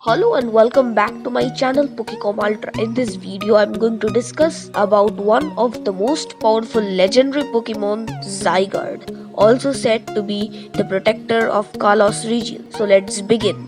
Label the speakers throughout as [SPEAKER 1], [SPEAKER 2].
[SPEAKER 1] Hello and welcome back to my channel Pokecom Ultra. In this video, I'm going to discuss about one of the most powerful legendary Pokemon, Zygarde, also said to be the protector of Kalos region. So let's begin.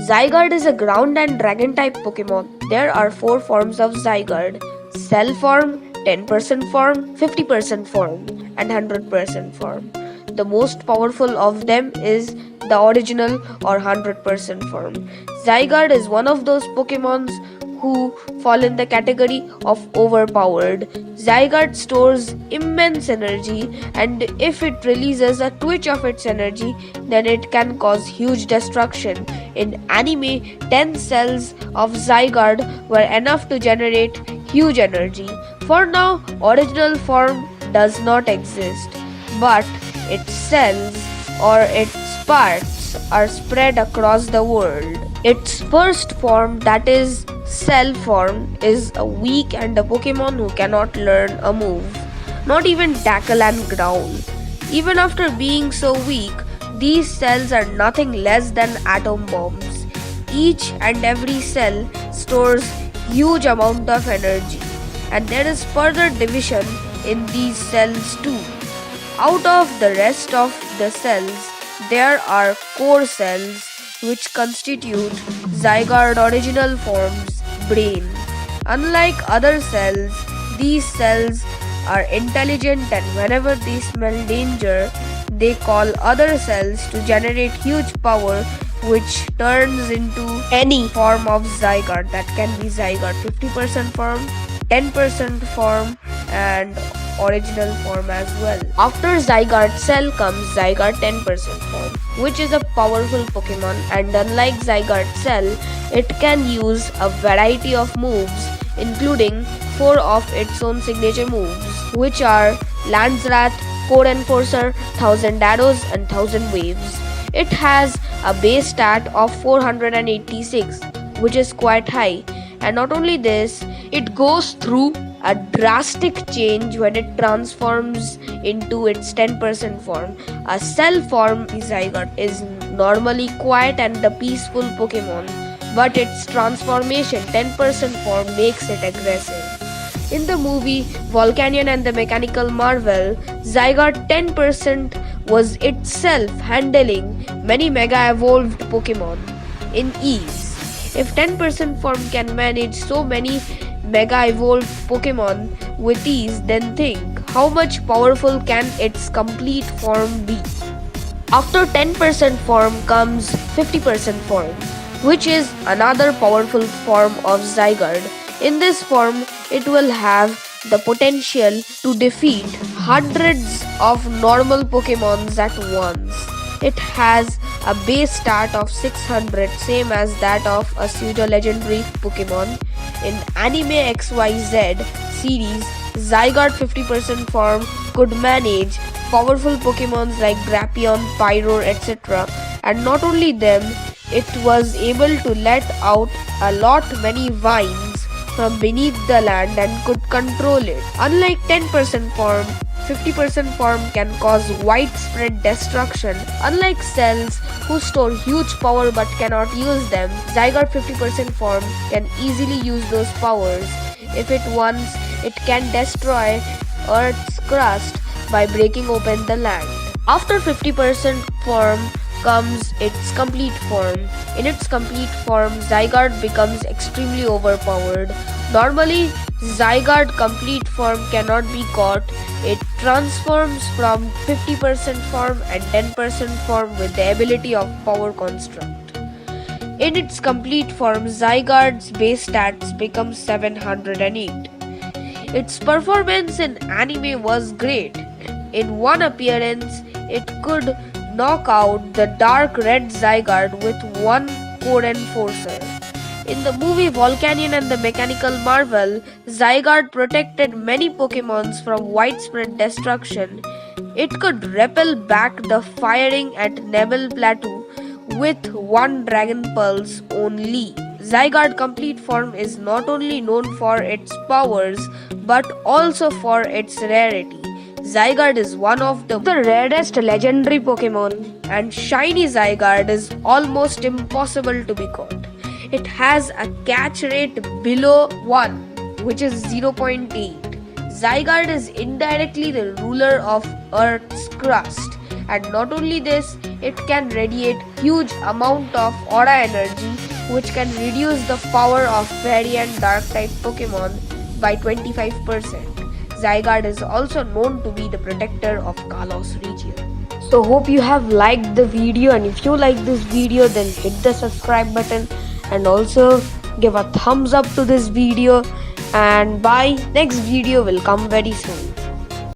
[SPEAKER 1] Zygarde is a ground and dragon type Pokemon. There are 4 forms of Zygarde: Cell form, 10% form, 50% form, and 100% form. The most powerful of them is the original or 100% form. Zygarde is one of those Pokemons who fall in the category of overpowered. Zygarde stores immense energy, and if it releases a twitch of its energy, then it can cause huge destruction. In anime, 10 cells of Zygarde were enough to generate huge energy. For now, original form does not exist, but its cells or its parts are spread across the world. Its first form, that is Cell form, is a weak and a Pokemon who cannot learn a move, not even tackle and growl. Even after being so weak, these cells are nothing less than atom bombs. Each and every cell stores huge amount of energy, and there is further division in these cells too. Out of the rest of the cells, there are core cells which constitute Zygarde original form's brain. Unlike other cells, these cells are intelligent, and whenever they smell danger, they call other cells to generate huge power which turns into any form of Zygarde. That can be Zygarde 50% form, 10% form, and original form as well. After Zygarde Cell comes Zygarde 10% form, which is a powerful Pokemon, and unlike Zygarde Cell, it can use a variety of moves, including 4 of its own signature moves, which are Lance Wrath, Core Enforcer, 1000 Arrows, and 1000 Waves. It has a base stat of 486, which is quite high, and not only this, it goes through a drastic change when it transforms into its 10% form. A Cell form Zygarde is normally quiet and a peaceful Pokemon, but its transformation 10% form makes it aggressive. In the movie Volcanion and the Mechanical Marvel, Zygarde 10% was itself handling many Mega Evolved Pokemon in ease. If 10% form can manage so many Mega Evolved Pokemon with ease, then think how much powerful can its complete form be. After 10% form comes 50% form, which is another powerful form of Zygarde. In this form, it will have the potential to defeat hundreds of normal Pokemons at once. It has a base stat of 600, same as that of a pseudo legendary Pokemon. In Anime XYZ series, Zygarde 50% form could manage powerful Pokemons like Drapion, Pyro, etc. And not only them, it was able to let out a lot many vines from beneath the land and could control it. Unlike 10% form, 50% form can cause widespread destruction. Unlike cells who store huge power but cannot use them, Zygarde 50% form can easily use those powers. If it wants, it can destroy Earth's crust by breaking open the land. After 50% form comes its complete form. In its complete form, Zygarde becomes extremely overpowered. Normally, Zygarde complete form cannot be caught. It transforms from 50% form and 10% form with the ability of Power Construct. In its complete form, Zygarde's base stats become 708. Its performance in anime was great. In one appearance, it could knock out the dark red Zygarde with one Core Enforcer. In the movie Volcanion and the Mechanical Marvel, Zygarde protected many Pokemons from widespread destruction. It could repel back the firing at Nebel Plateau with one Dragon Pulse only. Zygarde complete form is not only known for its powers but also for its rarity. Zygarde is one of the rarest legendary Pokemon, and shiny Zygarde is almost impossible to be caught. It has a catch rate below 1, which is 0.8. Zygarde is indirectly the ruler of Earth's crust, and not only this, it can radiate huge amount of aura energy, which can reduce the power of fairy and dark type Pokemon by 25%. Zygarde is also known to be the protector of Kalos region. So hope you have liked the video, and if you like this video then hit the subscribe button and also give a thumbs up to this video, and bye. Next video will come very soon.